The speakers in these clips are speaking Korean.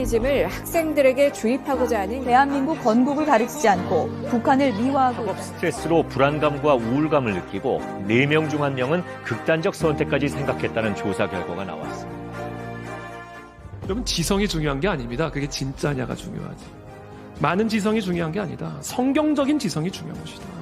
나цион리즘을 학생들에게 주입하고자 하는 대한민국 건국을 가르치지 않고 북한을 미화하고 학업 스트레스로 불안감과 우울감을 느끼고 4명 중 1명은 극단적 선택까지 생각했다는 조사 결과가 나왔습니다. 여러분, 지성이 중요한 게 아닙니다. 그게 진짜냐가 중요하지. 많은 지성이 중요한 게 아니다. 성경적인 지성이 중요한 것이다.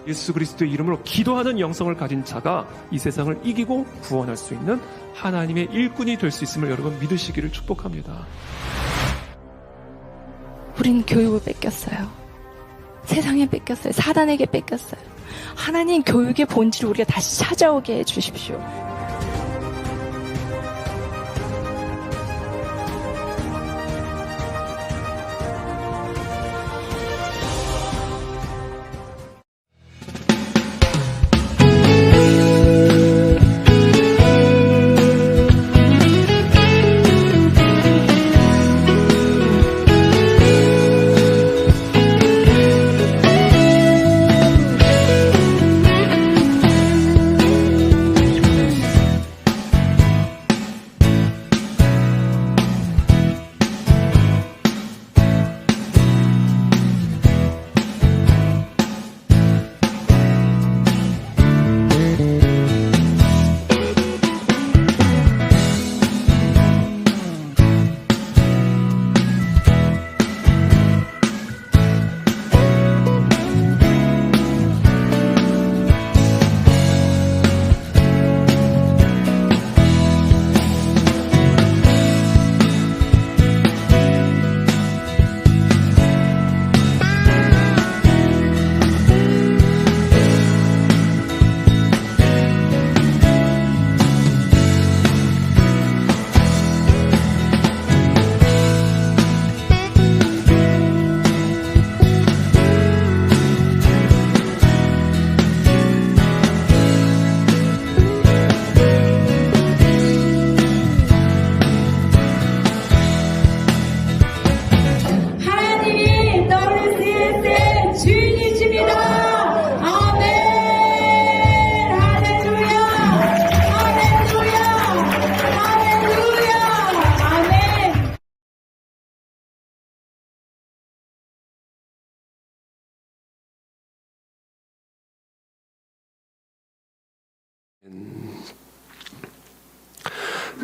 예수 그리스도의 이름으로 기도하는 영성을 가진 자가 이 세상을 이기고 구원할 수 있는 하나님의 일꾼이 될 수 있음을 여러분 믿으시기를 축복합니다. 우린 교육을 뺏겼어요. 세상에 뺏겼어요. 사단에게 뺏겼어요. 하나님 교육의 본질을 우리가 다시 찾아오게 해주십시오.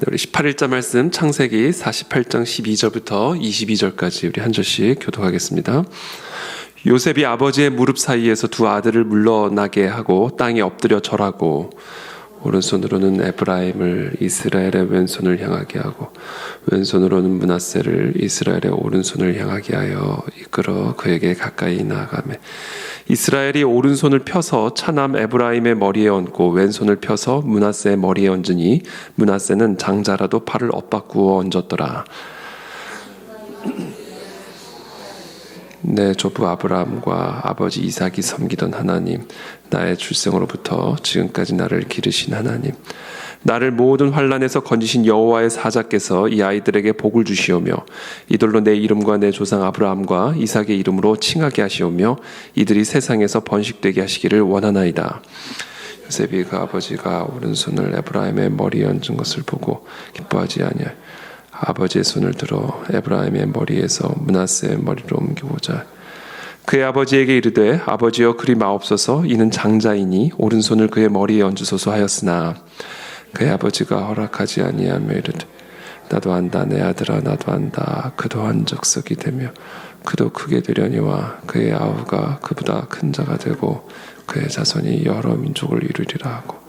우리 18일자 말씀 창세기 48장 12절부터 22절까지 우리 한 절씩 교독하겠습니다. 요셉이 아버지의 무릎 사이에서 두 아들을 물러나게 하고 땅에 엎드려 절하고 오른손으로는 에브라임을 이스라엘의 왼손을 향하게 하고 왼손으로는 므낫세를 이스라엘의 오른손을 향하게 하여 이끌어 그에게 가까이 나아가매 이스라엘이 오른손을 펴서 차남 에브라임의 머리에 얹고 왼손을 펴서 므낫세의 머리에 얹으니 므낫세는 장자라도 팔을 엇바꾸어 얹었더라. 내 조부 아브라함과 아버지 이삭이 섬기던 하나님, 나의 출생으로부터 지금까지 나를 기르신 하나님, 나를 모든 환난에서 건지신 여호와의 사자께서 이 아이들에게 복을 주시오며 이들로 내 이름과 내 조상 아브라함과 이삭의 이름으로 칭하게 하시오며 이들이 세상에서 번식되게 하시기를 원하나이다. 요셉이 그 아버지가 오른손을 에브라임의 머리에 얹은 것을 보고 기뻐하지 아니하여 아버지의 손을 들어 에브라임의 머리에서 므낫세의 머리로 옮기고자 그의 아버지에게 이르되 아버지여 그리 마옵소서 이는 장자이니 오른손을 그의 머리에 얹으소서 하였으나 그의 아버지가 허락하지 아니하며 이르되 나도 안다 내 아들아 나도 안다 그도 한적석이 되며 그도 크게 되려니와 그의 아우가 그보다 큰 자가 되고 그의 자손이 여러 민족을 이루리라 하고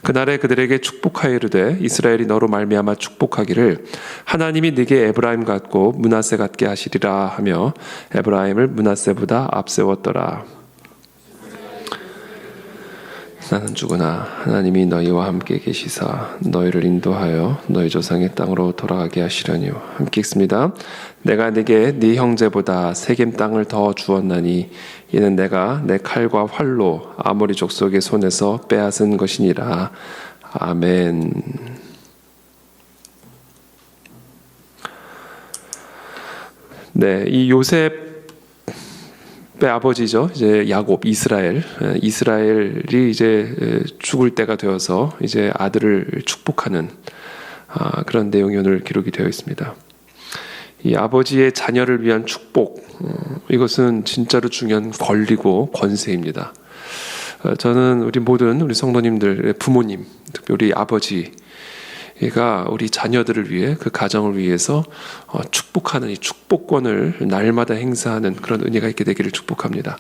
그날에 그들에게 축복하여 이르되 이스라엘이 너로 말미암아 축복하기를 하나님이 네게 에브라임 같고 므낫세 같게 하시리라 하며 에브라임을 므낫세보다 앞세웠더라. 나는 죽으나 하나님이 너희와 함께 계시사 너희를 인도하여 너희 조상의 땅으로 돌아가게 하시려니와 함께 읽습니다. 내가 네게 네 형제보다 세겜 땅을 더 주었나니 이는 내가 내 칼과 활로 아모리 족속의 손에서 빼앗은 것이니라. 아멘. 네, 이 요셉의 아버지죠. 이제 야곱, 이스라엘이 이제 죽을 때가 되어서 이제 아들을 축복하는 그런 내용이 오늘 기록이 되어 있습니다. 이 아버지의 자녀를 위한 축복, 이것은 진짜로 중요한 권리고 권세입니다. 저는 우리 성도님들 부모님, 특별히 우리 아버지가 우리 자녀들을 위해 그 가정을 위해서 축복하는 이 축복권을 날마다 행사하는 그런 은혜가 있게 되기를 축복합니다.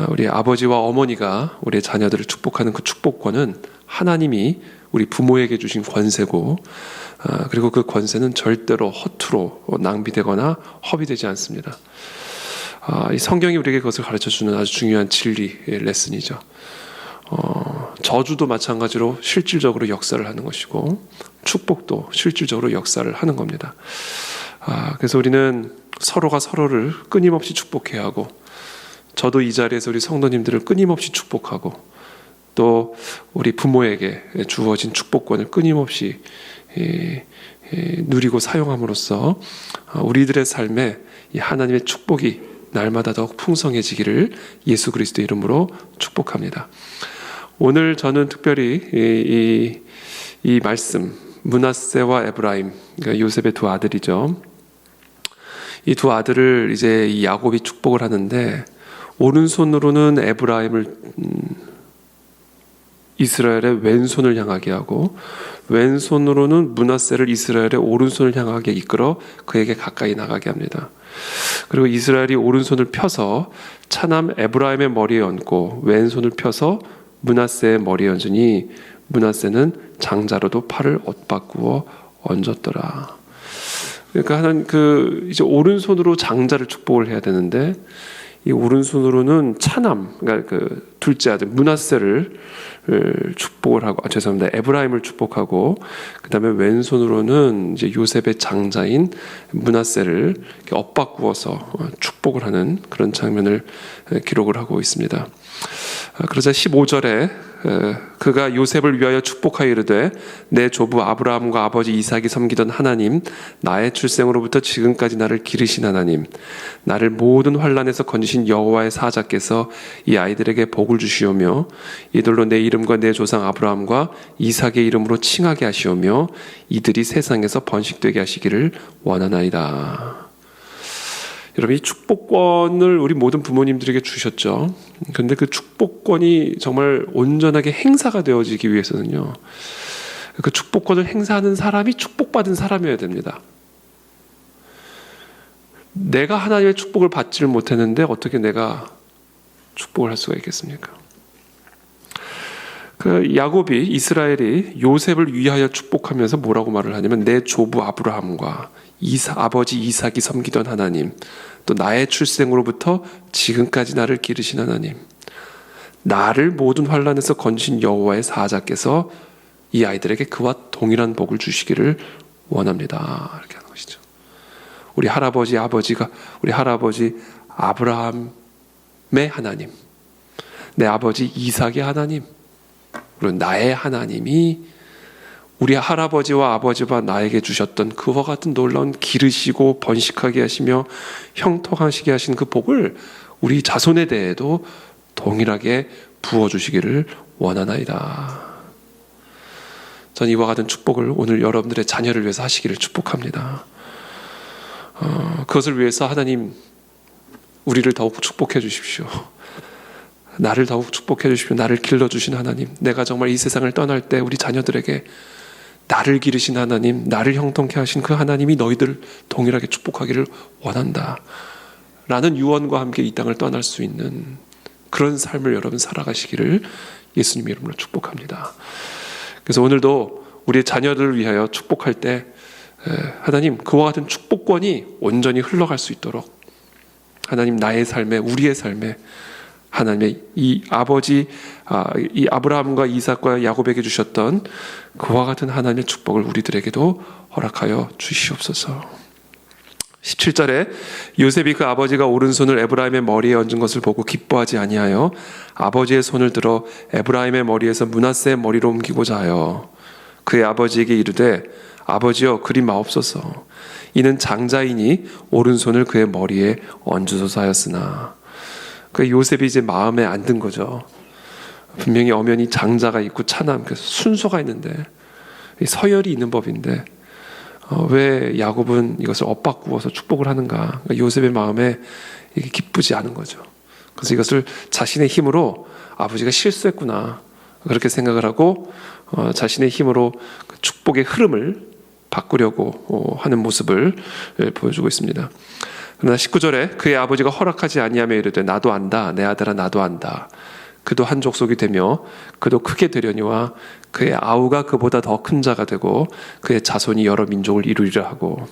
우리 아버지와 어머니가 우리 자녀들을 축복하는 그 축복권은 하나님이 우리 부모에게 주신 권세고, 그리고 그 권세는 절대로 허투루 낭비되거나 허비되지 않습니다. 이 성경이 우리에게 그것을 가르쳐주는 아주 중요한 진리 레슨이죠. 저주도 마찬가지로 실질적으로 역사를 하는 것이고, 축복도 실질적으로 역사를 하는 겁니다. 그래서 우리는 서로가 서로를 끊임없이 축복해야 하고, 저도 이 자리에서 우리 성도님들을 끊임없이 축복하고, 또 우리 부모에게 주어진 축복권을 끊임없이 누리고 사용함으로써 우리들의 삶에 이 하나님의 축복이 날마다 더욱 풍성해지기를 예수 그리스도 이름으로 축복합니다. 오늘 저는 특별히 이 말씀, 므낫세와 에브라임, 그러니까 요셉의 두 아들이죠. 이 두 아들을 이제 이 야곱이 축복을 하는데, 오른손으로는 에브라임을 이스라엘의 왼손을 향하게 하고, 왼손으로는 므낫세를 이스라엘의 오른손을 향하게 이끌어 그에게 가까이 나가게 합니다. 그리고 이스라엘이 오른손을 펴서 차남 에브라임의 머리에 얹고, 왼손을 펴서 므낫세의 머리에 얹으니 므낫세는 장자로도 팔을 엇바꾸어 얹었더라. 그러니까 하나님 이제 오른손으로 장자를 축복을 해야 되는데, 이 오른손으로는 차남, 그러니까 둘째 아들 므낫세를 축복을 하고, 에브라임을 축복하고, 그 다음에 왼손으로는 이제 요셉의 장자인 므낫세를 엇바꾸어서 축복을 하는 그런 장면을 기록을 하고 있습니다. 그러자 15절에 그가 요셉을 위하여 축복하여 이르되, 내 조부 아브라함과 아버지 이삭이 섬기던 하나님, 나의 출생으로부터 지금까지 나를 기르신 하나님, 나를 모든 환난에서 건지신 여호와의 사자께서 이 아이들에게 복을 주시오며 이들로 내 이름과 내 조상 아브라함과 이삭의 이름으로 칭하게 하시오며 이들이 세상에서 번식되게 하시기를 원하나이다. 여러분, 이 축복권을 우리 모든 부모님들에게 주셨죠. 그런데 그 축복권이 정말 온전하게 행사가 되어지기 위해서는요, 그 축복권을 행사하는 사람이 축복받은 사람이어야 됩니다. 내가 하나님의 축복을 받지를 못했는데 어떻게 내가 축복을 할 수가 있겠습니까? 야곱이, 이스라엘이 요셉을 위하여 축복하면서 뭐라고 말을 하냐면, 내 조부 아브라함과 아버지 이삭이 섬기던 하나님, 또 나의 출생으로부터 지금까지 나를 기르신 하나님, 나를 모든 환난에서 건지신 여호와의 사자께서 이 아이들에게 그와 동일한 복을 주시기를 원합니다. 이렇게 하는 것이죠. 우리 할아버지 아브라함의 하나님, 내 아버지 이삭의 하나님, 그리고 나의 하나님이 우리 할아버지와 아버지와 나에게 주셨던 그와 같은 놀라운 기르시고 번식하게 하시며 형통하시게 하신 그 복을 우리 자손에 대해도 동일하게 부어주시기를 원하나이다. 전 이와 같은 축복을 오늘 여러분들의 자녀를 위해서 하시기를 축복합니다. 그것을 위해서 하나님, 우리를 더욱 축복해 주십시오. 나를 더욱 축복해 주십시오. 나를 길러주신 하나님, 내가 정말 이 세상을 떠날 때 우리 자녀들에게 나를 기르신 하나님, 나를 형통케 하신 그 하나님이 너희들 동일하게 축복하기를 원한다 라는 유언과 함께 이 땅을 떠날 수 있는 그런 삶을 여러분 살아가시기를 예수님 이름으로 축복합니다. 그래서 오늘도 우리의 자녀들을 위하여 축복할 때 하나님, 그와 같은 축복권이 온전히 흘러갈 수 있도록 하나님, 나의 삶에, 우리의 삶에 하나님의 이 아브라함과 이삭과 야곱에게 주셨던 그와 같은 하나님의 축복을 우리들에게도 허락하여 주시옵소서. 17절에 요셉이 그 아버지가 오른손을 에브라임의 머리에 얹은 것을 보고 기뻐하지 아니하여 아버지의 손을 들어 에브라임의 머리에서 므낫세의 머리로 옮기고자 하여 그의 아버지에게 이르되, 아버지여 그리 마옵소서. 이는 장자이니 오른손을 그의 머리에 얹으소서 하였으나. 그 요셉이 이제 마음에 안 든 거죠. 분명히 엄연히 장자가 있고 차남, 그래서 순서가 있는데 이 서열이 있는 법인데 왜 야곱은 이것을 엇바꾸어서 축복을 하는가? 그러니까 요셉의 마음에 이게 기쁘지 않은 거죠. 그래서 이것을 자신의 힘으로 아버지가 실수했구나 그렇게 생각을 하고 자신의 힘으로 그 축복의 흐름을 바꾸려고 하는 모습을 보여주고 있습니다. 그러나 19절에 그의 아버지가 허락하지 아니하며 이르되 나도 안다 내 아들아 나도 안다 그도 한 족속이 되며 그도 크게 되려니와 그의 아우가 그보다 더 큰 자가 되고 그의 자손이 여러 민족을 이루리라 하고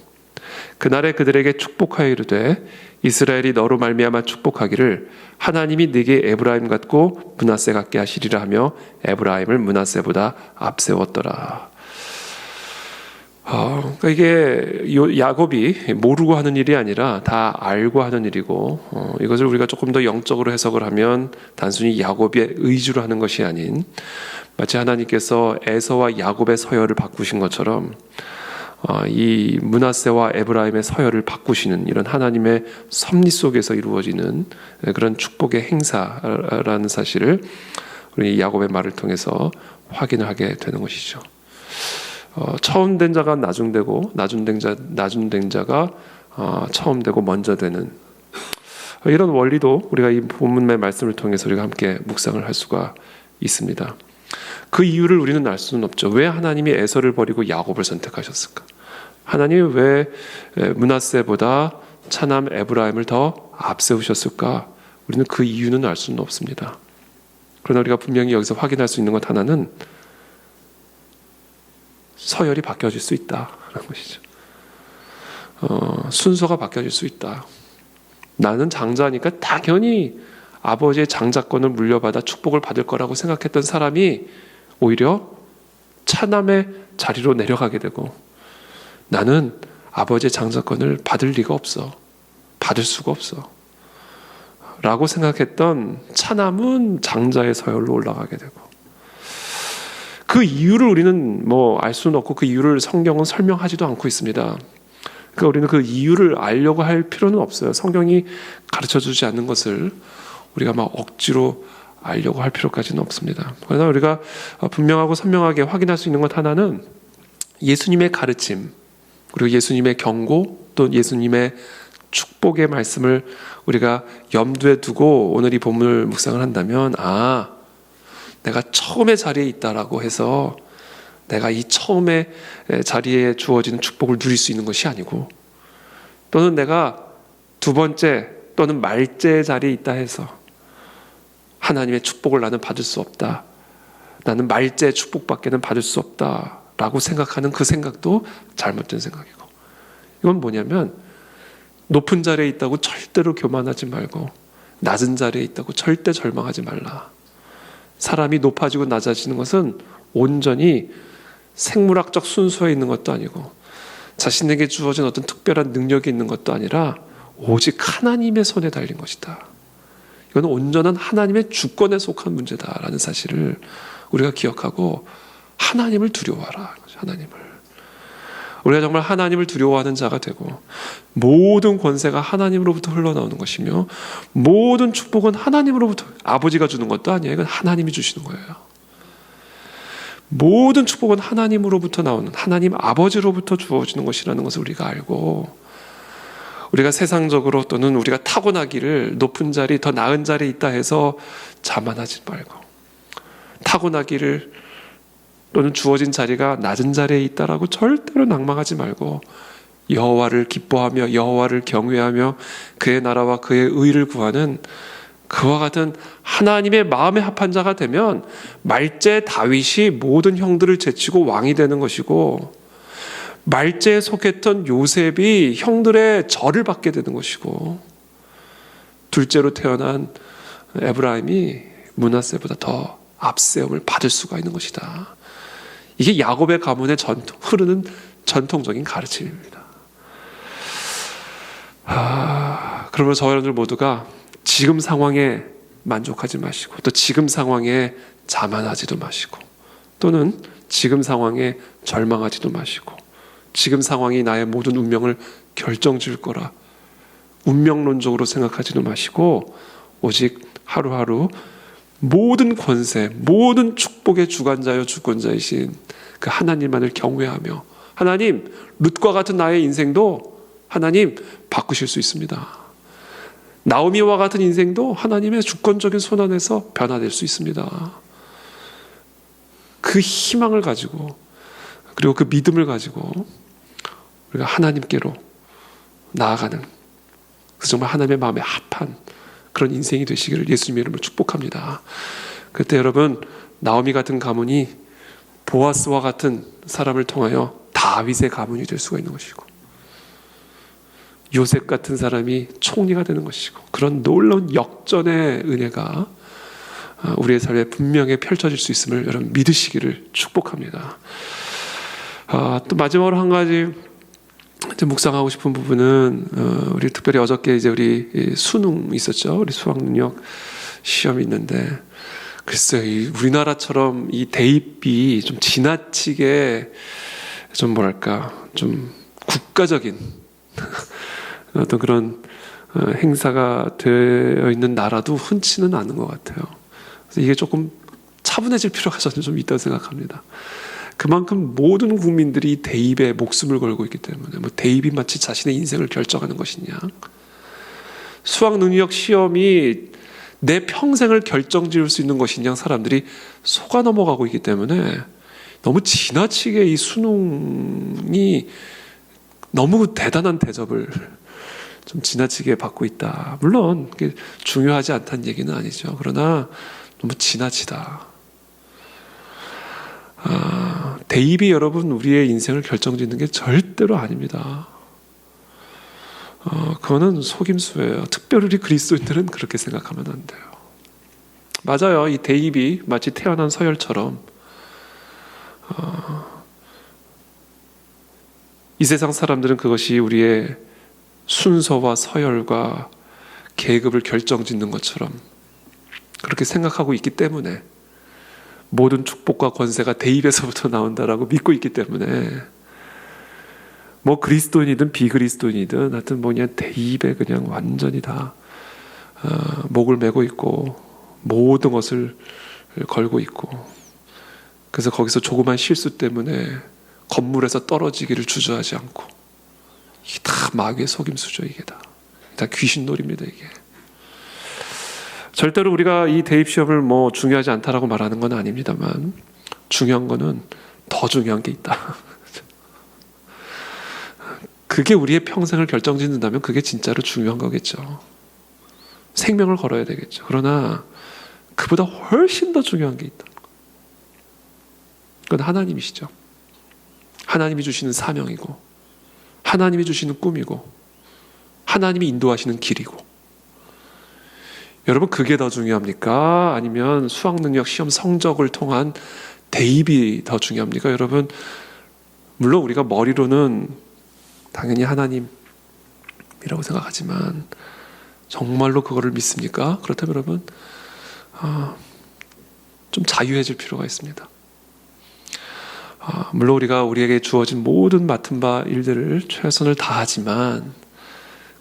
그날에 그들에게 축복하여 이르되 이스라엘이 너로 말미암아 축복하기를 하나님이 네게 에브라임 같고 므낫세 같게 하시리라 하며 에브라임을 므낫세보다 앞세웠더라. 그러니까 이게 야곱이 모르고 하는 일이 아니라 다 알고 하는 일이고 이것을 우리가 조금 더 영적으로 해석을 하면 단순히 야곱의 의지로 하는 것이 아닌 마치 하나님께서 에서와 야곱의 서열을 바꾸신 것처럼 이 므낫세와 에브라임의 서열을 바꾸시는 이런 하나님의 섭리 속에서 이루어지는 그런 축복의 행사라는 사실을 우리 야곱의 말을 통해서 확인을 하게 되는 것이죠. 처음 된 자가 나중 되고 나중 된 자가 처음 되고 먼저 되는 이런 원리도 우리가 이 본문의 말씀을 통해서 우리가 함께 묵상을 할 수가 있습니다. 그 이유를 우리는 알 수는 없죠. 왜 하나님이 에서를 버리고 야곱을 선택하셨을까? 하나님이 왜 므낫세보다 차남 에브라임을 더 앞세우셨을까? 우리는 그 이유는 알 수는 없습니다. 그러나 우리가 분명히 여기서 확인할 수 있는 것 하나는 서열이 바뀌어질 수 있다라는 것이죠. 순서가 바뀌어질 수 있다. 나는 장자니까 당연히 아버지의 장자권을 물려받아 축복을 받을 거라고 생각했던 사람이 오히려 차남의 자리로 내려가게 되고 나는 아버지의 장자권을 받을 리가 없어. 받을 수가 없어. 라고 생각했던 차남은 장자의 서열로 올라가게 되고 그 이유를 우리는 알 수는 없고 그 이유를 성경은 설명하지도 않고 있습니다. 그러니까 우리는 그 이유를 알려고 할 필요는 없어요. 성경이 가르쳐주지 않는 것을 우리가 막 억지로 알려고 할 필요까지는 없습니다. 그러나 우리가 분명하고 선명하게 확인할 수 있는 것 하나는 예수님의 가르침 그리고 예수님의 경고 또 예수님의 축복의 말씀을 우리가 염두에 두고 오늘 이 본문을 묵상을 한다면 내가 처음의 자리에 있다라고 해서 내가 이 처음의 자리에 주어지는 축복을 누릴 수 있는 것이 아니고 또는 내가 두 번째 또는 말째 자리에 있다 해서 하나님의 축복을 나는 받을 수 없다. 나는 말째 축복밖에는 받을 수 없다라고 생각하는 그 생각도 잘못된 생각이고 이건 뭐냐면 높은 자리에 있다고 절대로 교만하지 말고 낮은 자리에 있다고 절대 절망하지 말라. 사람이 높아지고 낮아지는 것은 온전히 생물학적 순서에 있는 것도 아니고 자신에게 주어진 어떤 특별한 능력이 있는 것도 아니라 오직 하나님의 손에 달린 것이다. 이건 온전한 하나님의 주권에 속한 문제다라는 사실을 우리가 기억하고 하나님을 두려워하라. 하나님을. 우리가 정말 하나님을 두려워하는 자가 되고 모든 권세가 하나님으로부터 흘러나오는 것이며 모든 축복은 하나님으로부터 아버지가 주는 것도 아니에요. 이건 하나님이 주시는 거예요. 모든 축복은 하나님으로부터 나오는 하나님 아버지로부터 주어지는 것이라는 것을 우리가 알고 우리가 세상적으로 또는 우리가 타고나기를 높은 자리 더 나은 자리에 있다 해서 자만하지 말고 타고나기를 또는 주어진 자리가 낮은 자리에 있다라고 절대로 낭망하지 말고 여호와를 기뻐하며 여호와를 경외하며 그의 나라와 그의 의를 구하는 그와 같은 하나님의 마음에 합한 자가 되면 말제 다윗이 모든 형들을 제치고 왕이 되는 것이고 말제에 속했던 요셉이 형들의 절을 받게 되는 것이고 둘째로 태어난 에브라임이 므낫세보다 더 앞세움을 받을 수가 있는 것이다. 이게 야곱의 가문의 흐르는 전통적인 가르침입니다. 그러면 저와 여러분들 모두가 지금 상황에 만족하지 마시고 또 지금 상황에 자만하지도 마시고 또는 지금 상황에 절망하지도 마시고 지금 상황이 나의 모든 운명을 결정질 거라 운명론적으로 생각하지도 마시고 오직 하루하루 모든 권세, 모든 축복의 주관자여 주권자이신 그 하나님만을 경외하며 하나님, 룻과 같은 나의 인생도 하나님 바꾸실 수 있습니다. 나오미와 같은 인생도 하나님의 주권적인 손 안에서 변화될 수 있습니다. 그 희망을 가지고 그리고 그 믿음을 가지고 우리가 하나님께로 나아가는, 그래서 정말 하나님의 마음에 합한 그런 인생이 되시기를 예수님의 이름으로 축복합니다. 그때 여러분, 나오미 같은 가문이 보아스와 같은 사람을 통하여 다윗의 가문이 될 수가 있는 것이고, 요셉 같은 사람이 총리가 되는 것이고, 그런 놀라운 역전의 은혜가 우리의 삶에 분명히 펼쳐질 수 있음을 여러분 믿으시기를 축복합니다. 또 마지막으로 한 가지 묵상하고 싶은 부분은, 우리 특별히 어저께 이제 우리 수능 있었죠. 우리 수학능력 시험이 있는데, 글쎄요, 이 우리나라처럼 이 대입이 좀 지나치게 좀 뭐랄까, 좀 국가적인 어떤 그런 행사가 되어 있는 나라도 흔치는 않은 것 같아요. 그래서 이게 조금 차분해질 필요가 저는 좀 있다고 생각합니다. 그만큼 모든 국민들이 대입에 목숨을 걸고 있기 때문에, 뭐 대입이 마치 자신의 인생을 결정하는 것이냐, 수학 능력 시험이 내 평생을 결정지을 수 있는 것이냐, 사람들이 속아 넘어가고 있기 때문에 너무 지나치게 이 수능이 너무 대단한 대접을 좀 지나치게 받고 있다. 물론 그게 중요하지 않다는 얘기는 아니죠. 그러나 너무 지나치다. 대입이 여러분 우리의 인생을 결정짓는 게 절대로 아닙니다. 그거는 속임수예요. 특별히 우리 그리스도인들은 그렇게 생각하면 안 돼요. 맞아요. 이 대입이 마치 태어난 서열처럼 이 세상 사람들은 그것이 우리의 순서와 서열과 계급을 결정짓는 것처럼 그렇게 생각하고 있기 때문에, 모든 축복과 권세가 대입에서부터 나온다라고 믿고 있기 때문에, 뭐 그리스도인이든 비그리스도인이든 하여튼 뭐냐 대입에 그냥 완전히 다 목을 메고 있고 모든 것을 걸고 있고, 그래서 거기서 조그만 실수 때문에 건물에서 떨어지기를 주저하지 않고, 이게 다 마귀의 속임수죠. 이게 다 귀신놀이입니다. 이게 절대로 우리가 이 대입 시험을 뭐 중요하지 않다라고 말하는 건 아닙니다만, 중요한 거는 더 중요한 게 있다. 그게 우리의 평생을 결정짓는다면 그게 진짜로 중요한 거겠죠. 생명을 걸어야 되겠죠. 그러나 그보다 훨씬 더 중요한 게 있다. 그건 하나님이시죠. 하나님이 주시는 사명이고, 하나님이 주시는 꿈이고, 하나님이 인도하시는 길이고. 여러분, 그게 더 중요합니까? 아니면 수학능력 시험 성적을 통한 대입이 더 중요합니까? 여러분, 물론 우리가 머리로는 당연히 하나님이라고 생각하지만 정말로 그거를 믿습니까? 그렇다면 여러분, 좀 자유해질 필요가 있습니다. 물론 우리에게 주어진 모든 맡은 바 일들을 최선을 다하지만,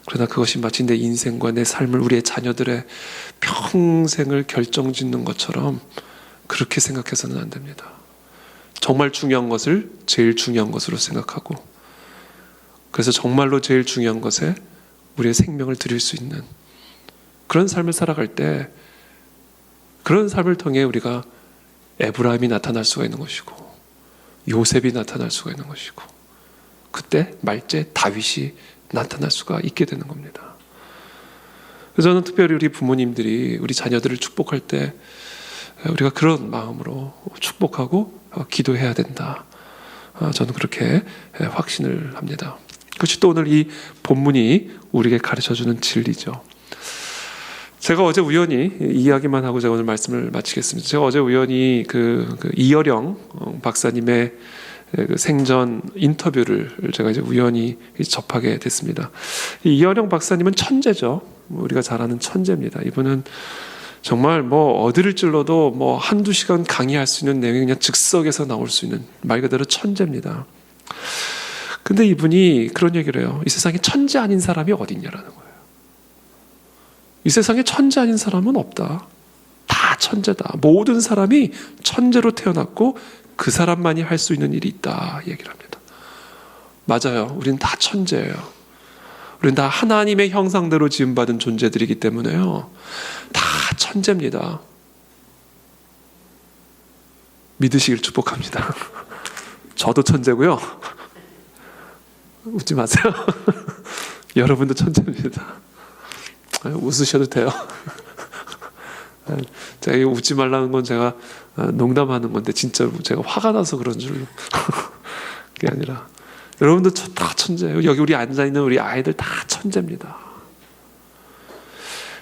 그러나 그것이 마치 내 인생과 내 삶을, 우리의 자녀들의 평생을 결정짓는 것처럼 그렇게 생각해서는 안 됩니다. 정말 중요한 것을 제일 중요한 것으로 생각하고, 그래서 정말로 제일 중요한 것에 우리의 생명을 드릴 수 있는 그런 삶을 살아갈 때, 그런 삶을 통해 우리가 에브라임이 나타날 수가 있는 것이고, 요셉이 나타날 수가 있는 것이고, 그때 말제 다윗이 나타날 수가 있게 되는 겁니다. 그래서 저는 특별히 우리 부모님들이 우리 자녀들을 축복할 때 우리가 그런 마음으로 축복하고 기도해야 된다. 저는 그렇게 확신을 합니다. 그것이 또 오늘 이 본문이 우리에게 가르쳐주는 진리죠. 제가 어제 우연히 이야기만 하고 제가 오늘 말씀을 마치겠습니다. 제가 어제 우연히 그 이어령 박사님의 그 생전 인터뷰를 제가 이제 우연히 접하게 됐습니다. 이어령 박사님은 천재죠. 우리가 잘 아는 천재입니다. 이분은 정말 뭐 어디를 찔러도 뭐 한두 시간 강의할 수 있는 내용이 그냥 즉석에서 나올 수 있는 말 그대로 천재입니다. 근데 이분이 그런 얘기를 해요. 이 세상에 천재 아닌 사람이 어디 있냐라는 거예요. 이 세상에 천재 아닌 사람은 없다. 다 천재다. 모든 사람이 천재로 태어났고 그 사람만이 할 수 있는 일이 있다 얘기를 합니다. 맞아요. 우리는 다 천재예요. 우리는 다 하나님의 형상대로 지음받은 존재들이기 때문에요. 다 천재입니다. 믿으시길 축복합니다. 저도 천재고요. 웃지 마세요. 여러분도 천재입니다. 웃으셔도 돼요. 제가 이거 웃지 말라는 건 제가 농담하는 건데 진짜로 제가 화가 나서 그런 줄로. 그게 아니라 여러분도 다 천재예요. 여기 우리 앉아있는 우리 아이들 다 천재입니다.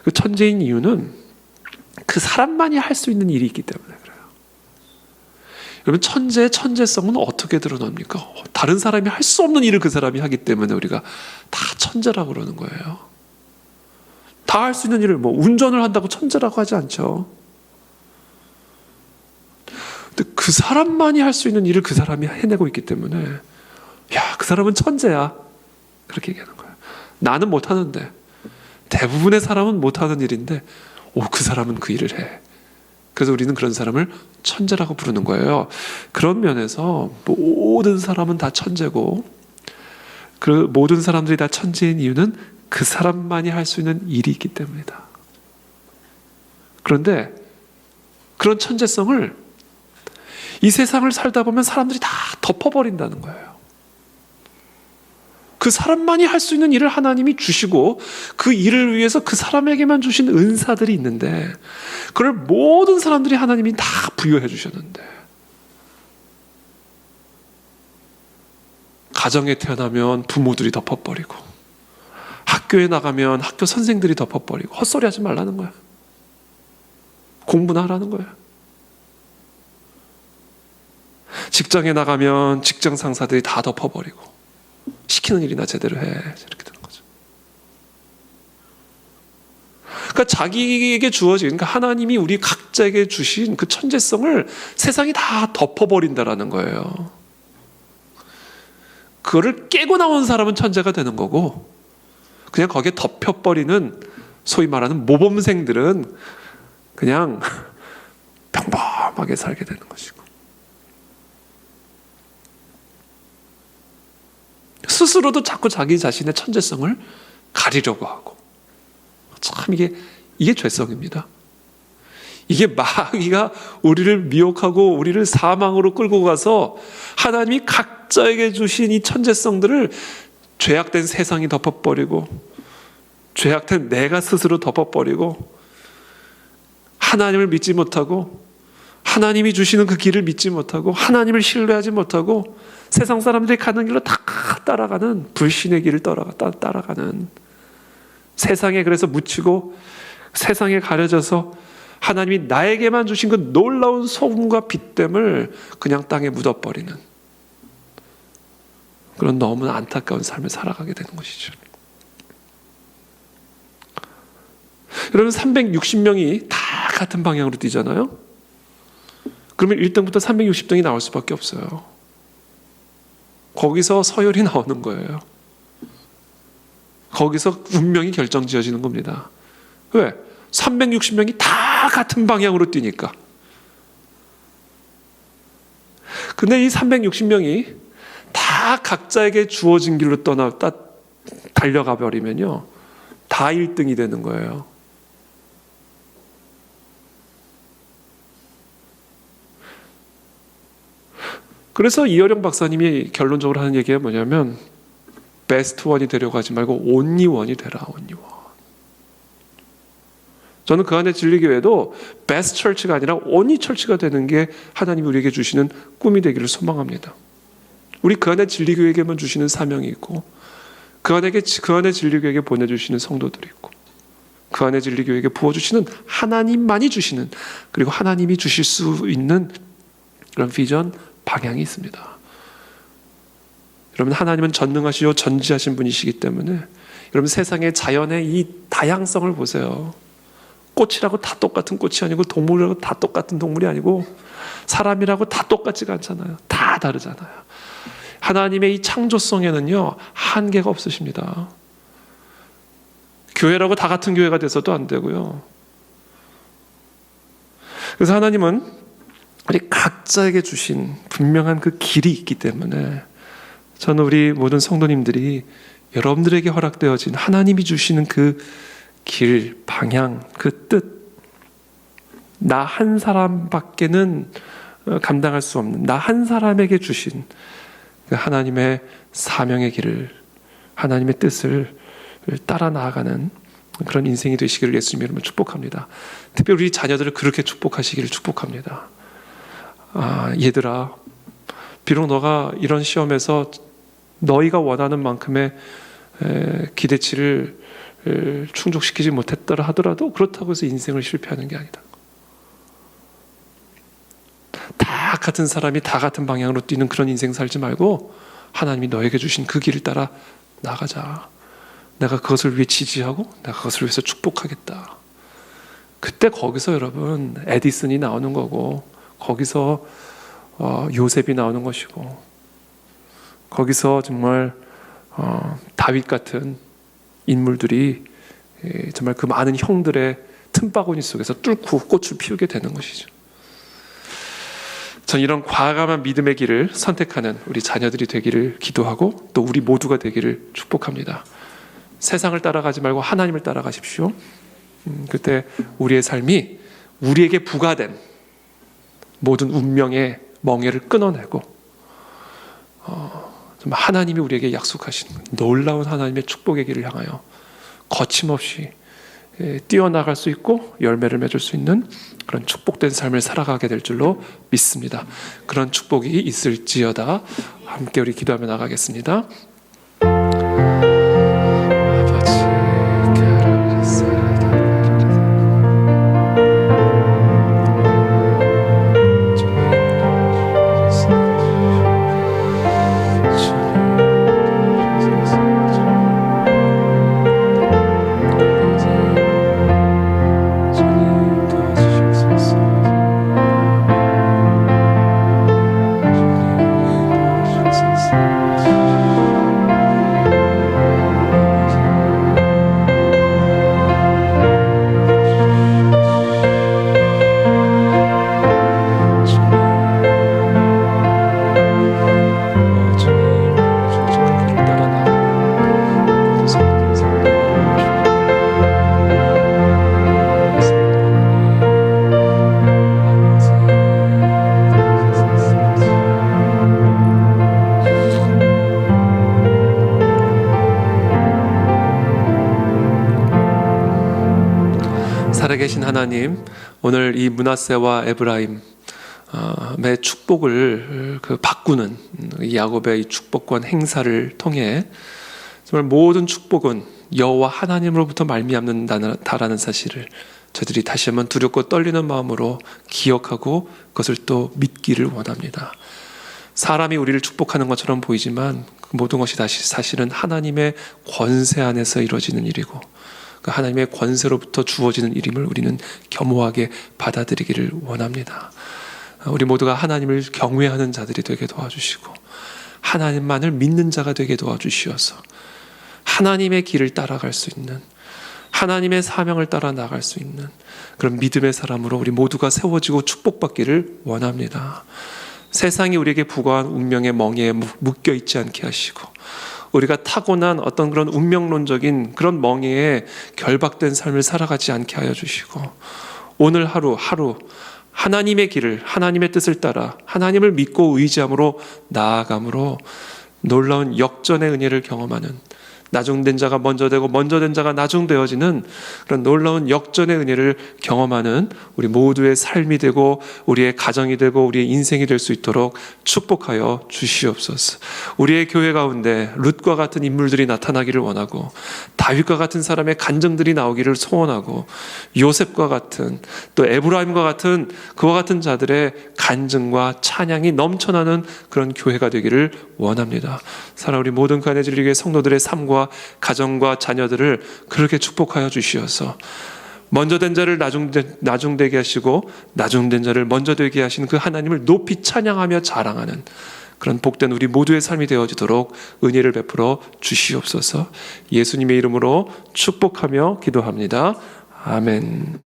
그 천재인 이유는 그 사람만이 할 수 있는 일이 있기 때문에 그래요. 여러분 천재의 천재성은 어떻게 드러납니까? 다른 사람이 할 수 없는 일을 그 사람이 하기 때문에 우리가 다 천재라고 그러는 거예요. 다 할 수 있는 일을 운전을 한다고 천재라고 하지 않죠. 근데 그 사람만이 할 수 있는 일을 그 사람이 해내고 있기 때문에 야, 그 사람은 천재야. 그렇게 얘기하는 거예요. 나는 못하는데 대부분의 사람은 못하는 일인데 그 사람은 그 일을 해. 그래서 우리는 그런 사람을 천재라고 부르는 거예요. 그런 면에서 모든 사람은 다 천재고 그 모든 사람들이 다 천재인 이유는 그 사람만이 할 수 있는 일이 있기 때문이다. 그런데 그런 천재성을 이 세상을 살다 보면 사람들이 다 덮어버린다는 거예요. 그 사람만이 할 수 있는 일을 하나님이 주시고 그 일을 위해서 그 사람에게만 주신 은사들이 있는데 그걸 모든 사람들이 하나님이 다 부여해 주셨는데 가정에 태어나면 부모들이 덮어버리고 학교에 나가면 학교 선생들이 덮어버리고 헛소리 하지 말라는 거야. 공부나 하라는 거야. 직장에 나가면 직장 상사들이 다 덮어버리고 시키는 일이나 제대로 해. 이렇게 되는 거죠. 그러니까 자기에게 주어진, 그러니까 하나님이 우리 각자에게 주신 그 천재성을 세상이 다 덮어버린다라는 거예요. 그거를 깨고 나온 사람은 천재가 되는 거고 그냥 거기에 덮여버리는 소위 말하는 모범생들은 그냥 평범하게 살게 되는 것이고 스스로도 자꾸 자기 자신의 천재성을 가리려고 하고 참 이게 죄성입니다. 이게 마귀가 우리를 미혹하고 우리를 사망으로 끌고 가서 하나님이 각자에게 주신 이 천재성들을 죄악된 세상이 덮어버리고 죄악된 내가 스스로 덮어버리고 하나님을 믿지 못하고 하나님이 주시는 그 길을 믿지 못하고 하나님을 신뢰하지 못하고 세상 사람들이 가는 길로 다 따라가는 불신의 길을 따라가는 세상에 그래서 묻히고 세상에 가려져서 하나님이 나에게만 주신 그 놀라운 소금과 빛됨을 그냥 땅에 묻어버리는 그런 너무나 안타까운 삶을 살아가게 되는 것이죠. 여러분 360명이 다 같은 방향으로 뛰잖아요. 그러면 1등부터 360등이 나올 수밖에 없어요. 거기서 서열이 나오는 거예요. 거기서 운명이 결정지어지는 겁니다. 왜? 360명이 다 같은 방향으로 뛰니까. 근데 이 360명이 다 각자에게 주어진 길로 달려가 버리면요. 다 1등이 되는 거예요. 그래서 이어령 박사님이 결론적으로 하는 얘기가 뭐냐면 베스트 원이 되려고 하지 말고 온리 원이 되라. 온리 원. 저는 그 안에 진리교회도 베스트 철치가 아니라 온리 철치가 되는 게 하나님이 우리에게 주시는 꿈이 되기를 소망합니다. 우리 그 안에 진리교회에게만 주시는 사명이 있고 그 안에 진리교회에게 보내주시는 성도들이 있고 그 안에 진리교회에게 부어주시는 하나님만이 주시는 그리고 하나님이 주실 수 있는 그런 비전 방향이 있습니다. 여러분 하나님은 전능하시고 전지하신 분이시기 때문에 여러분 세상의 자연의 이 다양성을 보세요. 꽃이라고 다 똑같은 꽃이 아니고 동물이라고 다 똑같은 동물이 아니고 사람이라고 다 똑같지가 않잖아요. 다 다르잖아요. 하나님의 이 창조성에는요 한계가 없으십니다. 교회라고 다 같은 교회가 돼서도 안 되고요. 그래서 하나님은 우리 각자에게 주신 분명한 그 길이 있기 때문에 저는 우리 모든 성도님들이 여러분들에게 허락되어진 하나님이 주시는 그 길, 방향, 그 뜻, 나 한 사람밖에는 감당할 수 없는 나 한 사람에게 주신 그 하나님의 사명의 길을, 하나님의 뜻을 따라 나아가는 그런 인생이 되시기를 예수님 이름으로 축복합니다. 특별히 우리 자녀들을 그렇게 축복하시기를 축복합니다. 얘들아, 비록 너가 이런 시험에서 너희가 원하는 만큼의 기대치를 충족시키지 못했더라 하더라도 그렇다고 해서 인생을 실패하는 게 아니다. 다 같은 사람이 다 같은 방향으로 뛰는 그런 인생 살지 말고 하나님이 너에게 주신 그 길을 따라 나가자. 내가 그것을 위해 지지하고 내가 그것을 위해서 축복하겠다. 그때 거기서 여러분 에디슨이 나오는 거고, 거기서 요셉이 나오는 것이고, 거기서 정말 다윗 같은 인물들이 정말 그 많은 형들의 틈바구니 속에서 뚫고 꽃을 피우게 되는 것이죠. 전 이런 과감한 믿음의 길을 선택하는 우리 자녀들이 되기를 기도하고 또 우리 모두가 되기를 축복합니다. 세상을 따라가지 말고 하나님을 따라가십시오. 그때 우리의 삶이 우리에게 부과된 모든 운명의 멍에를 끊어내고 정말 하나님이 우리에게 약속하신 놀라운 하나님의 축복의 길을 향하여 거침없이 뛰어나갈 수 있고 열매를 맺을 수 있는 그런 축복된 삶을 살아가게 될 줄로 믿습니다. 그런 축복이 있을지어다. 함께 우리 기도하며 나가겠습니다. 살아계신 하나님, 오늘 이 므낫세와 에브라임의 축복을 바꾸는 이 야곱의 이 축복권 행사를 통해 정말 모든 축복은 여호와 하나님으로부터 말미암는다라는 사실을 저희들이 다시 한번 두렵고 떨리는 마음으로 기억하고 그것을 또 믿기를 원합니다. 사람이 우리를 축복하는 것처럼 보이지만 그 모든 것이 다시 사실은 하나님의 권세 안에서 이루어지는 일이고 그 하나님의 권세로부터 주어지는 일임을 우리는 겸허하게 받아들이기를 원합니다. 우리 모두가 하나님을 경외하는 자들이 되게 도와주시고 하나님만을 믿는 자가 되게 도와주시어서 하나님의 길을 따라갈 수 있는, 하나님의 사명을 따라 나갈 수 있는 그런 믿음의 사람으로 우리 모두가 세워지고 축복받기를 원합니다. 세상이 우리에게 부과한 운명의 멍에에 묶여 있지 않게 하시고 우리가 타고난 어떤 그런 운명론적인 그런 멍에에 결박된 삶을 살아가지 않게 하여 주시고 오늘 하루 하나님의 길을, 하나님의 뜻을 따라 하나님을 믿고 의지함으로 나아감으로 놀라운 역전의 은혜를 경험하는, 나중된 자가 먼저 되고 먼저 된 자가 나중되어지는 그런 놀라운 역전의 은혜를 경험하는 우리 모두의 삶이 되고 우리의 가정이 되고 우리의 인생이 될 수 있도록 축복하여 주시옵소서. 우리의 교회 가운데 룻과 같은 인물들이 나타나기를 원하고 다윗과 같은 사람의 간증들이 나오기를 소원하고 요셉과 같은 또 에브라임과 같은 그와 같은 자들의 간증과 찬양이 넘쳐나는 그런 교회가 되기를 원합니다. 사랑 우리 모든 간해질리교회 성도들의 삶과 가정과 자녀들을 그렇게 축복하여 주시어서 먼저 된 자를 나중되게 하시고 나중된 자를 먼저 되게 하신 그 하나님을 높이 찬양하며 자랑하는 그런 복된 우리 모두의 삶이 되어지도록 은혜를 베풀어 주시옵소서. 예수님의 이름으로 축복하며 기도합니다. 아멘.